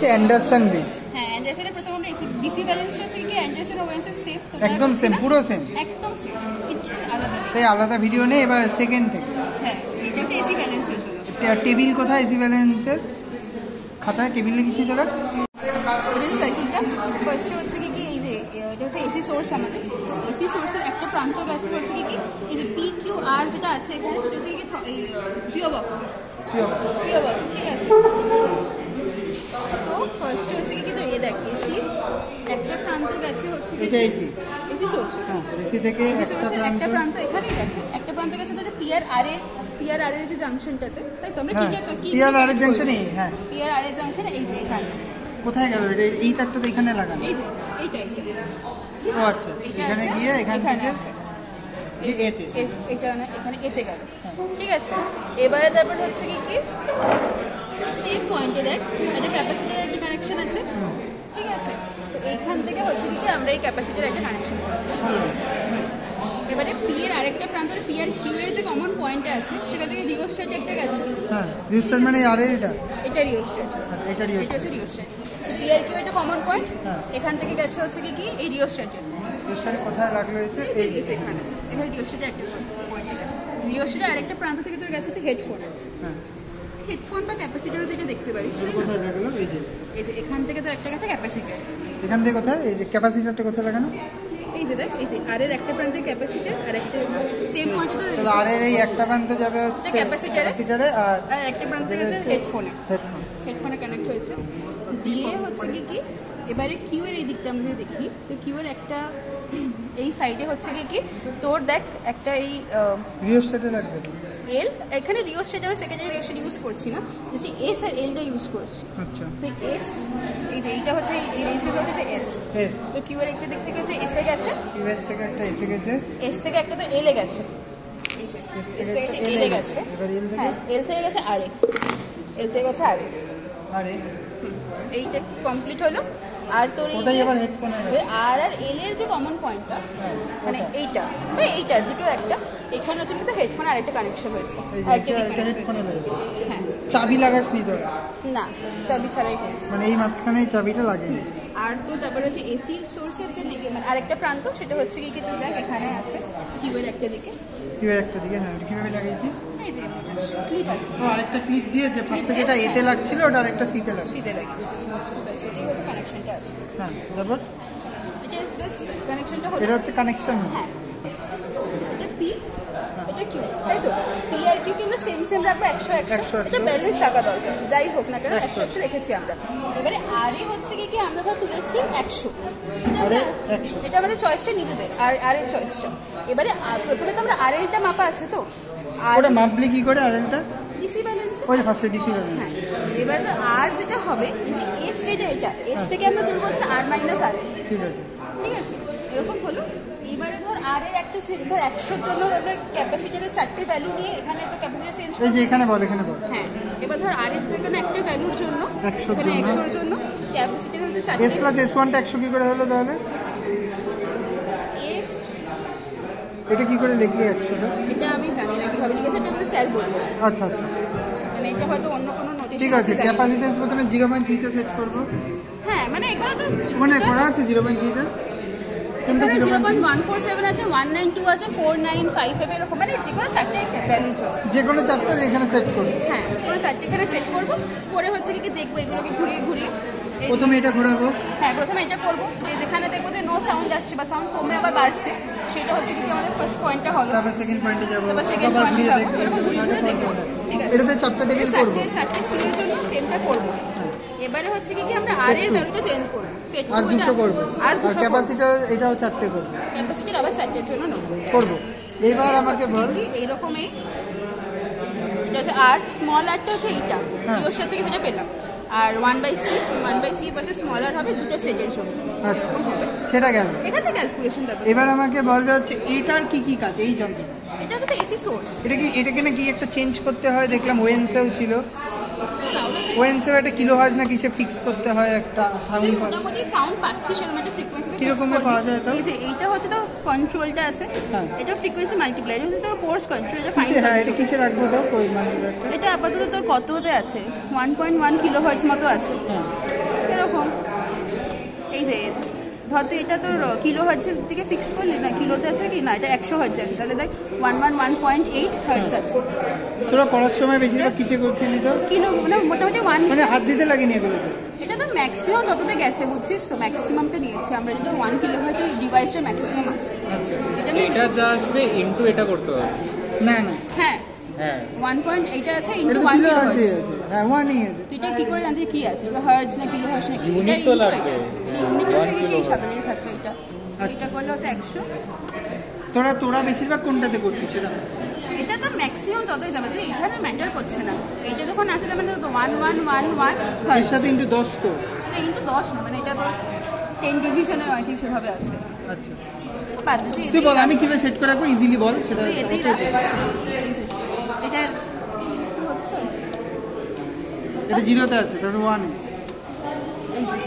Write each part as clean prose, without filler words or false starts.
হচ্ছে Anderson bridge. হ্যাঁ, অ্যান্ডারসনের প্রথম আমরা ডিসি ব্যালেন্স হচ্ছে কি অ্যান্ডারসন ওয়েন্সের সেম, একদম সেম, পুরো সেম, একদম সেম, কিছু আলাদা নেই। তাই আলাদা ভিডিও নেই। এবার সেকেন্ড থেকে হ্যাঁ, এটা হচ্ছে এসি ব্যালেন্সের জন্য। টেবিল কোথায় এসি ব্যালেন্সের খাতায় টেবিল লিখেছি তোরা? এটা যে সার্কিটটা ফার্স্ট হচ্ছে কি এই যে এটা হচ্ছে এসি সোর্স আমাদের। তো এসি সোর্সের একটা প্রান্ত গেছে হচ্ছে কি এই যে পি কিউ আর যেটা আছে এখানে, সেটা হচ্ছে কি এই পিও বক্স, ঠিক আছে। তো ফার্স্ট হচ্ছে কি তো এ দেখ এসি একটা প্রান্ত গেছে হচ্ছে এটা এসি সোর্স। হ্যাঁ, এসি থেকে একটা প্রান্ত এখানেই দেখো, একটা প্রান্ত গেছে তো পিআর আর এর যে জাংশনটাতে, তাই তো আমরা কি পিআর আর এর জাংশনে, হ্যাঁ পিআর আর এর জাংশনে এই যে এখানে কোথায় গেল এটা? এই তারটা তো এখানে লাগানো, এই যে এইটাই। ও আচ্ছা, এখানে গিয়ে এখান থেকে এতে, এখানে এতে গেল, ঠিক আছে। এবারে তারপর হচ্ছে কি সেম পয়েন্টে দেখ একটা ক্যাপাসিটির একটা কানেকশন আছে, ঠিক আছে। তো এইখান থেকে হচ্ছে কি আমরা এই ক্যাপাসিটির একটা কানেকশন করছি, এবারে পি এর আরেকটা প্রান্তের পি আর কিউ এর যে কমন পয়েন্ট আছে সেটা থেকে রিওস্ট্যাট একটা গেছে। হ্যাঁ, রিওস্ট্যাট মানে আর এটা রিওস্ট্যাট, এটা হচ্ছে রিওস্ট্যাট। পি আর কিউ একটা কমন পয়েন্ট, এখান থেকে গেছে হচ্ছে কি এই রিওস্ট্যাটের। রিওস্ট্যাট কোথায় লাগলো? এখানে রিওস্ট্যাটে একটা পয়েন্টে গেছে। রিওস্ট্যাটের আরেকটা প্রান্ত থেকে তোর গেছে হচ্ছে হেডফোন। হ্যাঁ, হেডফোন বা ক্যাপাসিটরও যেটা দেখতে পারিস। কোথায় লাগলো? এই যে এখান থেকে তো একটা গেছে ক্যাপাসিটর। এখান থেকে কোথায়? এই যে ক্যাপাসিটরটা কোথায় লাগানো? এই যে দেখ এই যে আর এর একটা প্রান্তে ক্যাপাসিটর আর একটা সেম পয়েন্টে তো তাহলে আর এর এই একটা প্রান্ত যাবে হচ্ছে ক্যাপাসিটরে আর একটা প্রান্তে গেছে হেডফোনে কানেক্ট হয়েছে। দিয়ে হচ্ছে কি এবারে কিউ এর এই দিকটা আমরা দেখি, তো কিউ এর একটা এই সাইডে হচ্ছে কি তোর দেখ একটা এই রিওস্ট্যাটে লাগবে এল, এখানে রিওস্ট্যাট আর সেকেন্ডারি রিওস্ট্যাট ইউজ করছি না, যে এস আর এলটা ইউজ করছি। আচ্ছা, তো এস এই যে এইটা হচ্ছে এই রেশিও হচ্ছে এস। তো কিউ এর একটা দিক থেকে হচ্ছে এস এ গেছে, কিউ এর থেকে একটা এস এ গেছে, এস থেকে একটা তো এল এ গেছে, এই যে এস থেকে এল এ গেছে, হ্যাঁ এল থেকে গেছে আর এ, এল থেকে গেছে আর এ, এইটা কমপ্লিট হলো। আর তোর আর এল এর যে কমন পয়েন্টটা মানে এইটা দুটোর একটা, এখানে হচ্ছে কিন্তু হেডফোন আর একটা কানেকশন হয়েছে। হ্যাঁ, চাবি লাগাসনি তোরা? না, চাবি ছাড়াই করেছি, মানে এই মাঝখানে চাবিটা লাগেনি। আর তো তারপরে হচ্ছে এসি সোর্সের যে মানে আরেকটা প্রান্ত সেটা হচ্ছে কি তুই দেখ এখানে আছে কিউ এর একটা দিকে, হ্যাঁ, কিভাবে লাগিয়েছিস? এই যে ক্লিপ আছে, আরেকটা ক্লিপ দিয়ে যে ফার্স্টে যেটা এতে লাগছিল ওটা আরেকটা সিতে লাগিয়েছে, সেটাই হচ্ছে কানেকশনটা আছে। হ্যাঁ, তারপর কানেকশনটা হলো, এটা হচ্ছে কানেকশন। হ্যাঁ, এটা পি এটা কিউ, তাই তো পি আর কিউ কিন্তু সেম রাখবো 100-100, এটা ব্যালেন্স থাকা দরকার, যাই হোক না কেন 100 রেখেছি আমরা। এবারে আর এ হচ্ছে কি আমরা ধর তুলেছি 100, এটা আমাদের চয়েসটা নিজেদের, আর এর চয়েসটা। এবারে প্রথমে তো আমরা আর এলটা মাপা আছে, তো আর ওটা মাপলি কি করে? আর এলটা ডিসি ব্যালেন্স, ওই ফার্স্টে ডিসি ব্যালেন্স। হ্যাঁ, এবারে তো আর যেটা হবে এই যে এস যেটা এটা এস থেকে আমরা তুলবো হচ্ছে আর মাইনাস আর, ঠিক আছে, এরকম হলো। এবারে ধর আর এর একটা সেট ধর 100 জন্য আমরা ক্যাপাসিটরের 4টে ভ্যালু নিয়ে এখানে তো ক্যাপাসিটর চেঞ্জ এই যে এখানে বল। হ্যাঁ, এবার ধর আর এর যেখানে একটা ভ্যালুর জন্য 100 জন্য ক্যাপাসিটর হচ্ছে 4টে। s প্লাস s1 টা 100 কি করে হলো তাহলে? s এটা কি করে লিখলি 100 টা? এটা আমি জানি না কিভাবে লিখেছে, এটা আমরা স্যার বলবো। আচ্ছা, মানে এটা হয়তো অন্য কোনো নোটিশ। ঠিক আছে, ক্যাপাসিট্যান্স প্রথমে 0.3 তে সেট করব। হ্যাঁ, মানে এখানে তো মানে করা আছে 0.3 টা, এখানে 0.147 আছে, 192 আছে, 495 এরকম, মানে যে কোনো 4টে ভ্যালু চলে, যে কোনো 4টা এখানে সেট করব। হ্যাঁ, যে কোনো 4টে এখানে সেট করব, করে হচ্ছে কি দেখবো এগুলোকে ঘুরিয়ে প্রথমে এটা ঘোরাবো। হ্যাঁ, প্রথমে এটা করবো, যে যেখানে দেখবো যে নো সাউন্ড আসছে বা সাউন্ড কমে আবার বাড়ছে, সেটা হচ্ছে কি আমাদের ফার্স্ট পয়েন্টটা হবে। তারপর সেকেন্ড পয়েন্টে যাব, তারপর সেকেন্ড পয়েন্টে যাব, ঠিক আছে। এটাতে 4টা টেবিল করব, 4টে সি এর জন্য সেমটা করব। এবারে হচ্ছে কি আমরা আর এর ভ্যালুটা চেঞ্জ করব, সেট আর 200 করব, আর ক্যাপাসিটর এটাও 4টে করব, ক্যাপাসিটর আবার 4টের জন্য করব। এবার আমাকে বল এইরকমই এটা হচ্ছে আর স্মল আরটা হচ্ছে এইটা ওর সাথে থেকে সেটা পেলাম, আর 1/c পাশে স্মল আর হবে দুটো সেটের জন্য। আচ্ছা, সেটা গেল, এখান থেকে ক্যালকুলেশন দেব। এবার আমাকে বল যে হচ্ছে এটার কি কাজ? এই যন্ত্র এটা হচ্ছে এসি সোর্স, এটাকে নাকি একটা চেঞ্জ করতে হয়, দেখলাম ওয়েন্সেও ছিল, ওয়েন্সেও একটা কিলোহার্জ না কিসে ফিক্স করতে হয় একটা সাউন্ড, মোটামুটি সাউন্ড পাচ্ছি সেরকম একটা ফ্রিকোয়েন্সি কিরকম পাওয়া যায়? তো এই যে এইটা হচ্ছে তো কন্ট্রোলটা আছে, এটা ফ্রিকোয়েন্সি মাল্টিপ্লায়ার, এটা হচ্ছে তোর কোর্স কন্ট্রোল, এটা ফাইন। হ্যাঁ, এটা কিসে রাখবো তো? এটা আপাতত তোর কততে আছে 1.1 কিলোহার্টজ মতো আছে। এই যে ধর তুই এটা তোর কিলো হার্টজের দিকে ফিক্স করলি না, কিলোতে আছে কি না, এটা 100 হার্টজ আছে, তাহলে দেখ 111.8 হার্টজ আছে। তোরা করার সময় বেশিরভাগ কিসে করছিলি তো? কিলো মানে মোটামুটি 1 মানে হাত দিতে লাগেনি এগুলোতে? এটা তো ম্যাক্সিমাম যতটা গেছে বুঝছিস তো, ম্যাক্সিমামটা নিয়েছি আমরা, যেটা 1 কিলো হার্টজের ডিভাইসের ম্যাক্সিমাম আছে। আচ্ছা, এটা যা আসবে ইনটু এটা করতে হবে। না না, হ্যাঁ হ্যাঁ 1.8 আছে এটা ইনটু তো 1 কিলো কিলো হার্টজে হার্টজ। আছে। হ্যাঁ 1 আছে। তুই এটা কি করে জানছিস কি আছে, হার্টজ না কিলো হার্টজ না কি? ইউনিট তো লাগবে। ইউনিট আছে One কি kilo সাথে থাকবে এটা। আচ্ছা। এটা করলে হচ্ছে 100। তোরা বেশিরভাগ কোনটাতে করছিস সেটা? এটা তো ম্যাক্সিমাম যতই যাবে, তুই এখানে ম্যাটার করছে না। এটা যখন আসে তার মানে তো 1111 এর সাথে ইনটু 10 তো? ইনটু 10 না, মানে এটা তো 10 ডিভিশনের আর কি সেভাবে আছে। আচ্ছা, পদ্ধতি তুই বল আমি কিভাবে সেট করে রাখবো, ইজিলি বল সেটা। তুই এতেই রাখ। এটা কি হচ্ছে, এটা 0 তে আছে, তারপর 1 এ। এই যে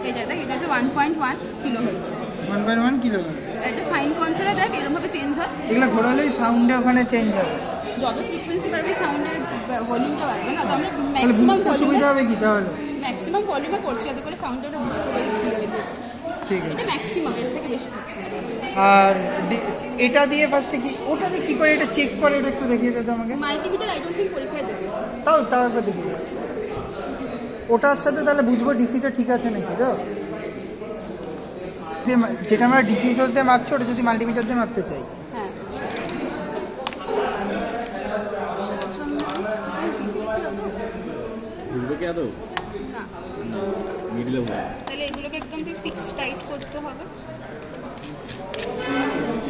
এটা দেখ, এটা হচ্ছে 1.1 কিলোহার্টজ। 1.1 কিলোহার্টজ। এটা ফাইন কন্ট্রোলে দেখ এরকম ভাবে চেঞ্জ হয়। এগুলো ঘোরালেই সাউন্ডে ওখানে চেঞ্জ হবে। যত ফ্রিকোয়েন্সি বাড়বে সাউন্ডের ভলিউমটা বাড়বে না, তো আমরা তাহলে ম্যাক্সিমাম বুঝতে সুবিধা হবে কি তাহলে? ম্যাক্সিমাম ভলিউমে করছি যাতে করে সাউন্ডটা ওটা বুঝতে পারি কি হবে। ঠিক এটা আছে। ম্যাক্সিমাম, এর থেকে বেশি করছি না। আর এটা দিয়ে ফার্স্টে কি, ওটা দিয়ে কি করে এটা চেক করে, এটা একটু দেখিয়ে দে তো আমাকে। মাল্টিমিটার আই ডোন্ট থিঙ্ক পরীক্ষায় দেবে। তাও একবার দেখিয়ে দে। ওটার সাথে তাহলে বুঝবো ডিসিটা ঠিক আছে নাকি তো? যেটা আমরা ডিসি সোর্স দিয়ে মাপছি ওটা যদি মাল্টিমিটার দিয়ে মাপতে চাই। হ্যাঁ ঘুরবে কি আদৌ? না, মিডলে হবে। তাহলে এগুলোকে একদম তুই ফিক্স টাইট করতে হবে।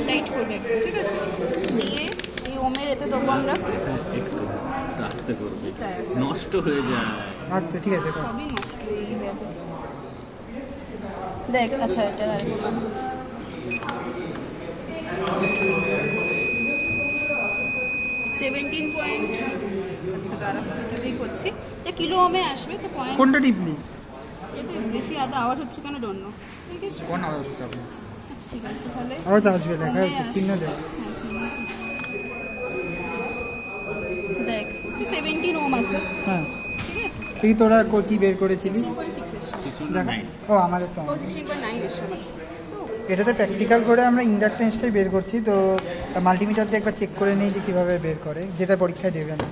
টাইট করবে একদম, ঠিক আছে? দিয়ে এই ওমের এতে দেবো আমরা। একটু আস্তে করবে, তাই আছে। নষ্ট হয়ে যায়। আচ্ছা ঠিক আছে, কর। সবই নষ্ট হয়ে যাবে। দেখ আচ্ছা এটা দেখো 17 পয়েন্ট। আচ্ছা দাঁড়া, এটাতেই করছি। এটা কিলো ওমে আসবে তো পয়েন্ট। কোনটা টিপলি? এতে বেশি আওয়াজ হচ্ছে কেন ডোন্ট নো। ঠিক আছে, কোন আওয়াজ হচ্ছে আপনার? আচ্ছা ঠিক আছে তাহলে আওয়াজ আসবে, লেখা ওমে হচ্ছে, আসবে। চিহ্ন দেখ। হ্যাঁ চিহ্ন। দেখ 17 ওম আছে, হ্যাঁ, ঠিক আছে? তুই তোরা কি বের করেছিলি? 16.6 এসছে। 6.9 ও আমাদের তো ও 16.9 এসছে আমাদের। এটাতে প্র্যাকটিক্যাল করে আমরা ইন্ডাকটেন্সটাই বের করছি, তো মাল্টিমিটার দিয়ে একবার চেক করে নিই যে কীভাবে বের করে, যেটা পরীক্ষায় দেবে না।